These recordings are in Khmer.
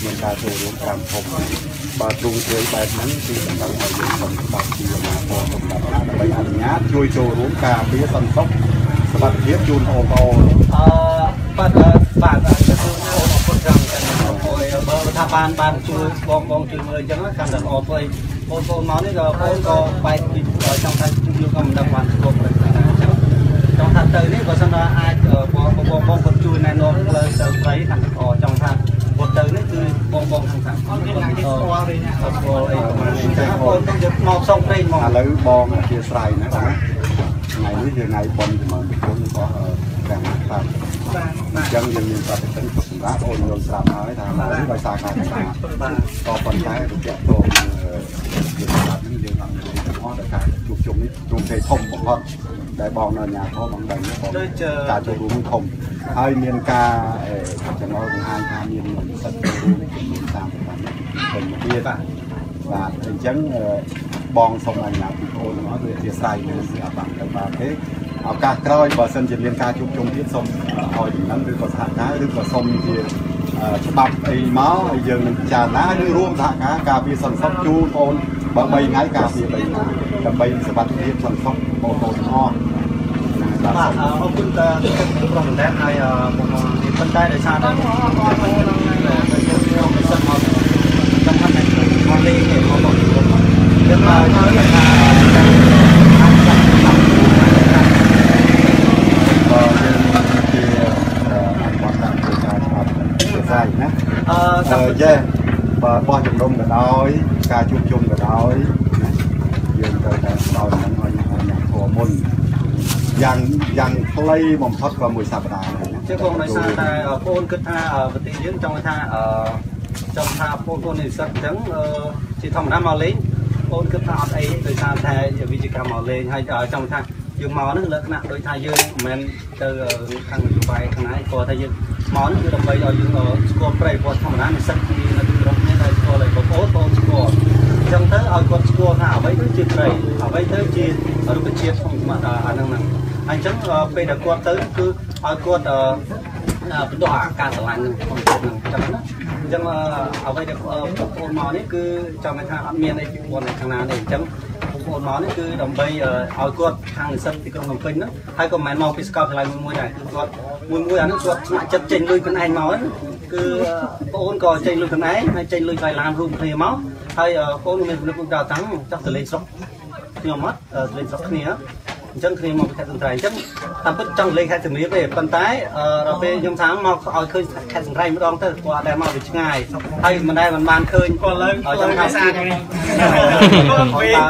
មានការចូលរួមតាមធំបើទ្រង់ជួយបែបហ្នឹងគឺសម្រាប់ឲ្យយើងសំបាប់ជាអាណាពលសម្រាប់ដើម្បីអនុញ្ញាតជួយចូលរួមការពារសន្តិសុខសុខភាពជូនបងប្អូនបាទគឺអរគុណច្រើនបើថាបានជួយបងជួយមើលអញ្ចឹងកាន់តែល្អទៅបងប្អូនមកនេះក៏បងក៏បែកពីចង់ថាជួយយកក៏មិនដឹងបានគ្រប់អញ្ចឹងចង់ថាទៅនេះក៏សិនថាអាចបងក៏ជួយណែនាំផ្លូវទៅព្រៃខាងអចង់ថាវត្តទៅនេះគឺបងខាងខាងស្គាល់អីប្រហែលនេះចឹងបងទៅយកមកផ្សងព្រេងមកឥឡូវបងអធិស្ឋានណាថ្ងៃនេះជាថ្ងៃបុណ្យជំនុំប្រជុំរបស់ខាងខាងអញ្ចឹងយើងមានប្រតិទិនសម្រាប់អូនយល់ស្រាប់ហើយថានេះដោយសារការខ្សែក៏ប៉ុន្តែរយៈទៅយើងស្រាប់នេះយើងអត់មានទាំងអស់ដោយការជួបជុំនេះទ្រង់ទ្រាយធំបំផុតដែលបងនៅnhàធំបងដឹងបងការចូលរួមធំហើយមានការចំណងបង្ហាញថាមានសិទ្ធិចូលរួមតាមតាមពេញទៀតបាទអញ្ចឹងបងសូមអនុញ្ញាតពីបងទាំងអស់វាជាស្រ័យនឹងអត់បានទៅបានទេឱកាសក្រោយបើសិនជាមានការជួបជុំទៀតសូមឲ្យដំណឹងឬក៏សហការឬក៏សូមជាច្បាប់អីមកឲ្យយើងនឹងពិចារណាឬរួមសហការការពារសន្តិសុខជូនបងបើ3ថ្ងៃការពារ3ថ្ងៃដើម្បីសុខភាពសន្តិសុខបងប្អូនទាំងអស់បាទអរគុណតាប្រហែលដែរហើយបងប៉ុន្តែដោយសារតែខ្ញុំមិនសិនមកចាំថាមកលេងមកបងយើងមកថាបើយើងជាអបតាមប្រការច្បាប់ភាសាណាយេបើបោះជំនុំក៏ដោយការជួបជុំក៏ដោយយើងត្រូវតែផ្ដល់នឹងឲ្យអ្នកធម៌មុនយ៉ាងខ្លីបំផុតក៏មួយសប្តាហ៍ដែរចឹងបងដោយសារតែបងគិតថាប្រទេសយើងចង់ថាបងនិស្សិតអញ្ចឹងជាធម្មតាមកលេងបងគិតថាអត់អីដោយសារតែវិជ្ជាកម្មមកលេងហើយចង់ថាយើងមកហ្នឹងលក្ខណៈដូចថាយើងមិនមែនទៅខាងនយោបាយខាងណាគាត់ថាយើងមកហ្នឹងគឺដើម្បីឲ្យយើងស្គាល់ប្រវត្តិធម្មតានិស្សិតពីនៅទីក្រុងនេះហើយស្គាល់ឲ្យបងប្អូនស្គាល់អញ្ចឹងទៅឲ្យគាត់ស្គាល់ថាអ្វីទៅជាប្រៃអ្វីទៅជារុក្ខជាតិក្នុងសមត្ថអាហ្នឹងអញ្ចឹងពេលដែលគាត់ទៅគឺឲ្យគាត់បន្តអាការឆ្លាញ់នឹងក្នុងហ្នឹងអញ្ចឹងណាអញ្ចឹងអ្វីដែលបងប្អូនមកនេះគឺចង់ថាអត់មានអីពីគាត់នៅខាងណាទេអញ្ចឹងបងប្អូនមកនេះគឺដើម្បីឲ្យគាត់ខាងនិស្សិតទីក្រុងភ្នំពេញហ្នឹងហើយក៏មិនមែនមកពីសាកលវិទ្យាល័យមួយដែរគឺគាត់មួយអាហ្នឹងគាត់ស្ម័គ្រចិត្តចេញលុយខ្លួនឯងមកហ្នឹងគឺបងប្អូនក៏ចេញលុយខ្លួនឯងហើយចេញលុយថ្លៃឡានរួមគ្នាមកហើយបងប្អូនមានពលិកដល់តាំងចង់ទៅលេងស្រុកខ្ញុំអត់លេងស្រុកគ្នាអញ្ចឹងគ្នាមកខេត្តសង្ត្រៃអញ្ចឹងតាមពិតចង់លេងខេត្តសៀមរាបទេប៉ុន្តែដល់ពេលខ្ញុំថាមកឲ្យឃើញខេត្តសង្ត្រៃម្ដងទៅគាត់អត់ដែលមកវាឆ្ងាយហើយមិនដែលមិនបានឃើញគាត់ឡើងចង់ថាស្អាតនេះ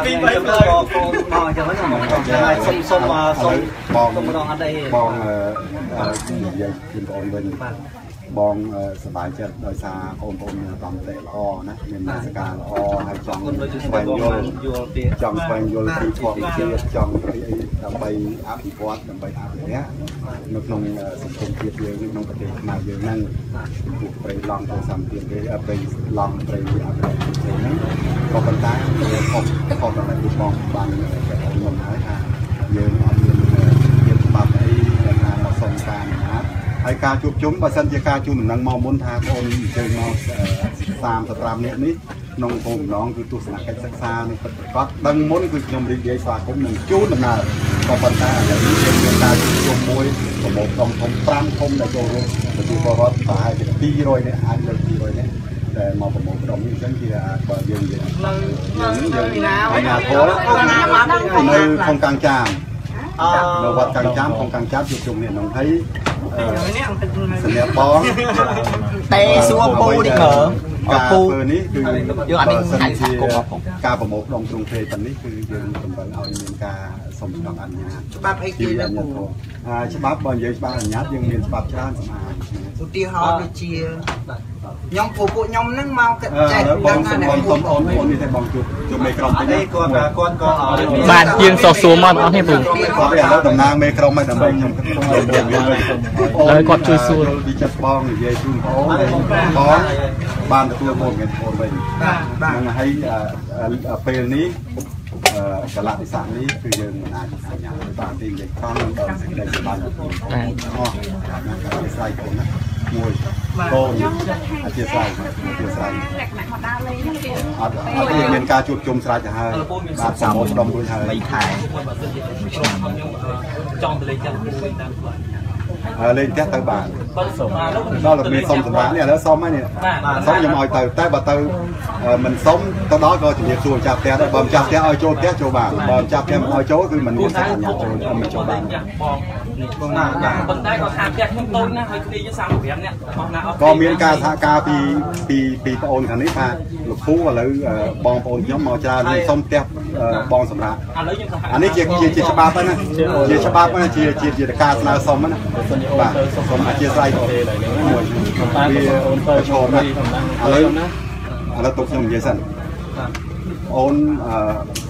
ពី3ទៅមកអញ្ចឹងហ្នឹងសុំបងម្ដងអត់អីបងនិយាយពីបងវិញបងសប្បាយចិត្តដោយសារបងប្អូនមានតាមតេល្អណាមានមាសការល្អហើយចង់ស្វែងយល់ពីធម្មជាតិចង់ដើម្បីអភិវឌ្ឍដើម្បីអភិរក្សនៅក្នុងសង្គមជាតិយើងក្នុងប្រទេសខ្មែរយើងហ្នឹងពួកព្រៃឡង់ទៅសម្ពាធទេព្រៃឡង់ព្រៃអភិរក្សផ្សេងហ្នឹងក៏ប៉ុន្តែខុសតែបងបានខ្ញុំហើយថាយើងអត់មានភាពច្បាប់អីដែលថាមកសុំការអនុញ្ញាតហើយការជួបជុំបើសិនជាការជួបដំណឹងមកមុនថាបងអញ្ជើញមក35នាក់នេះក្នុងគោលបំណងគឺទស្សនកិច្ចសិក្សានឹងពិតប្រាកដដឹងមុនគឺខ្ញុំរីករាយស្វាគមន៍នឹងជួនដំណើរក៏ប៉ុន្តែឥឡូវនេះយើងមានការជួបជុំមួយប្រមូលក្រុមធំ5ធំដែលចូលរួមទទួលបរិវត្តប្រហែលជា200នាក់អាចលើ200នាក់តែមកប្រមូលក្រុមនេះអញ្ចឹងជាបើយើងនិយាយណាធរនៅក្នុងកាំងចាមនៅវត្តកាំងចាមក្នុងកាំងចាមជួបជុំនេះក្នុងហើយសម្រាប់បងតែសួរពូនេះមើលការធ្វើនេះគឺយើងអត់មានហៅសហគមន៍មកផងការប្រមូលក្នុងទ្រង់ទ្រាយប៉ុណ្នេះគឺយើងតម្រូវឲ្យមានការសុំស្នងអនុញ្ញាតច្បាប់អីគេលើពូច្បាប់បើនិយាយច្បាប់អនុញ្ញាតយើងមានច្បាប់ច្រើនសម្រាប់ឧទាហរណ៍ដូចជាខ្ញុំពួកខ្ញុំហ្នឹងមកចេះបងអូននេះតែបងជួបមេក្រុមពេញនេះគាត់ក៏បានជាងសោះសួរមកអត់ទេពូគាត់ឥឡូវតំណាងមេក្រុមឲ្យដើម្បីខ្ញុំហើយគាត់ជួយសួរពីចិត្តបងនិយាយជូនបងបានទទួលមកមានបងវិញហ្នឹងហើយពេលនេះកលៈវិសានេះគឺយើងមិនអាចអនុញ្ញាតបានទេនិយាយខំដល់សេចក្តីច្បាស់របស់បងអស់ណាស់ការស្រាយខ្លួនណា มวยโกนอาเจียไซเมียนกาจุดจุ่มสลายจะให้การสามดมด้วยไทยเล่นแค่เตาบานđó là mình xong tầm này nó xong ấy nè xong nhưng mà từ tới bà từ mình sống tới đó coi thì chùa chạp té đó bầm chạp té ơi chỗ té chỗ bàn bầm chạp té ơi chỗ thì mình sẽ nhà chỗ mình chỗ bàn có miếng ca pi ôn thằng ấy pha lục phú và lấy bom ôn nhóm màu trà lên xong té bom sầm rạ anh ấy chia cho ba tới nè chia cho ba tới chia ca là xong á và xong chia tay rồi vì cho nó lấy nó tục dùng dây sẵn ôn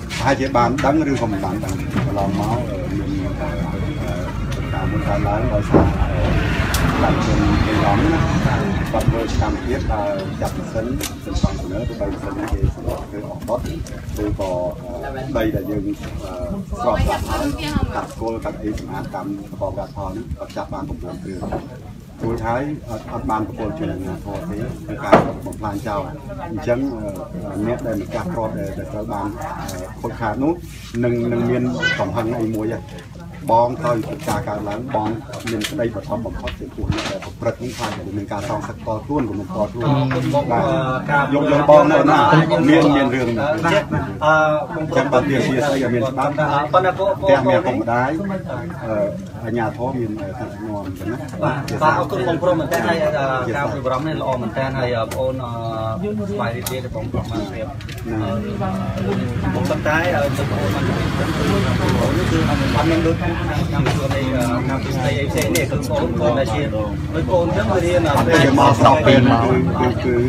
hai chị bạn đắng rư không bạn lòng máu mình cả muốn cả lái ngoài xa lại trên nhóm bắt đầu làm tiếp là chặt sấn sân phòng của nó từ đây sân này từ ở bót từ có đây là những sọt gạt thái cắt cô cắt ấy mà cầm bò gạt thò nó chặt bàn của mình từ cuối thái bàn của cô chuyện là thò thế cái cái một bàn chào chấm nét đây một cắt cọt để cho bàn khôi khá nút nâng miên tổng hành này mùa vậy bong thôi cả lớn bong mình đây và thom bằng thoát sự cuốn để bật những khoai để mình cả xong sạch to luôn của mình to luôn và dùng bong này là miền rừng chẳng bật tiền gì xây ở miền bắc kèm miền cổng đáy nhà thó miền thật ngon vàเอาคุณผมมันแต่ให้การฝึกร้องในละอมันแต่ให้โอนฝ่ายเรียนผมมาเรียนผมตั้งใจจะโอนมันนี่คืออันนึงดูทำตัวในทำตัวในเอฟซีเนี่ยคือโอนได้เชียร์โอนทั้งเรียนเป็นมาสอบเป็นคือ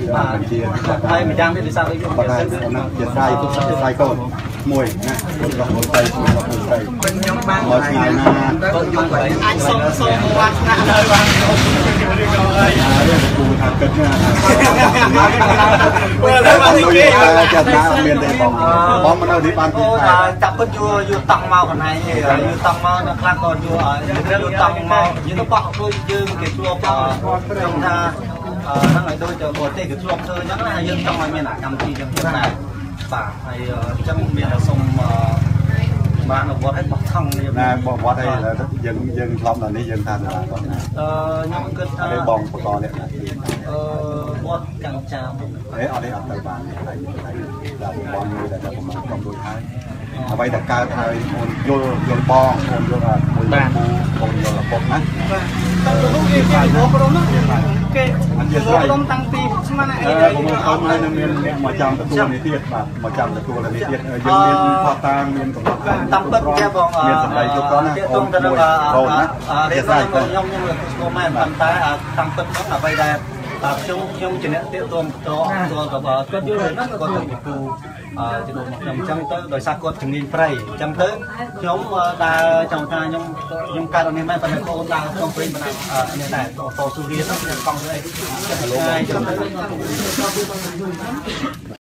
เชียร์ให้มันยังได้ดีสักเลย ได้นะเชียร์ได้ก็มวยนะคนกับคนไทยคนกับคนไทยเป็นยมบ้านไหนก็ยมไปส่งวัดนะเลยวัดเรื่องกูทำกันเนี่ยจะน้าเมียนได้บอกมันเอาที่บ้านที่ไทยจับก็อยู่ตังเมาคนไหนอยู่ตังเมานักล่าก็อยู่ตังเมาอยู่ต้องบอกด้วยยืมเก็บตัวปอจงท่าทั้งหลายโดยจะบวชเตะกับช่วงเธอยังไงยังต้องมาเมียนกรรมที่ยังที่ไหนป่าให้จังเมียนส่งบ้านบวชให้ปักทั้งเลยนะบอกว่าได้แล้วยังพร้อมตอนนี้ยังทานอะไรก่อนนะยังเกิดได้บองปกรณ์เนี่ยบวชกังจามเอาได้เอาไปบ้านไทยเราบองเลยแต่ผมต้องโดยท้ายเอาไปแต่การไทยโยนบองโยนบ้านโยนปกนะตั้งตัวลูกเองโอ้โหเราเนี่ยเก่งเราตั้งตีมันไอ้เนี่ยเขาไม่เนี่ยเนี่ยมาจำตัวในเทียบแบบมาจำตัวในเทียบยังมีพอตางมีกับตั้งเปิดแกบอกมีสไลด์จุดก็นะตรงกันว่าเรียกว่าย่อมก็ไม่ตั้งแต่ตั้งเปิดก็ไปได้ช่วงจีเนตเตี้ยตัวกับก็ยืดก็ต้องอยู่กูจะโดนจังเตอร์โดยสากลจึงนินไพรจังเตอร์ย่อมดาจังตาย่อมการตรงนี้ไม่เป็นโคดาต้องปริมาณเนี่ยแต่ตัวสุริยะต้องเป็นกองเลย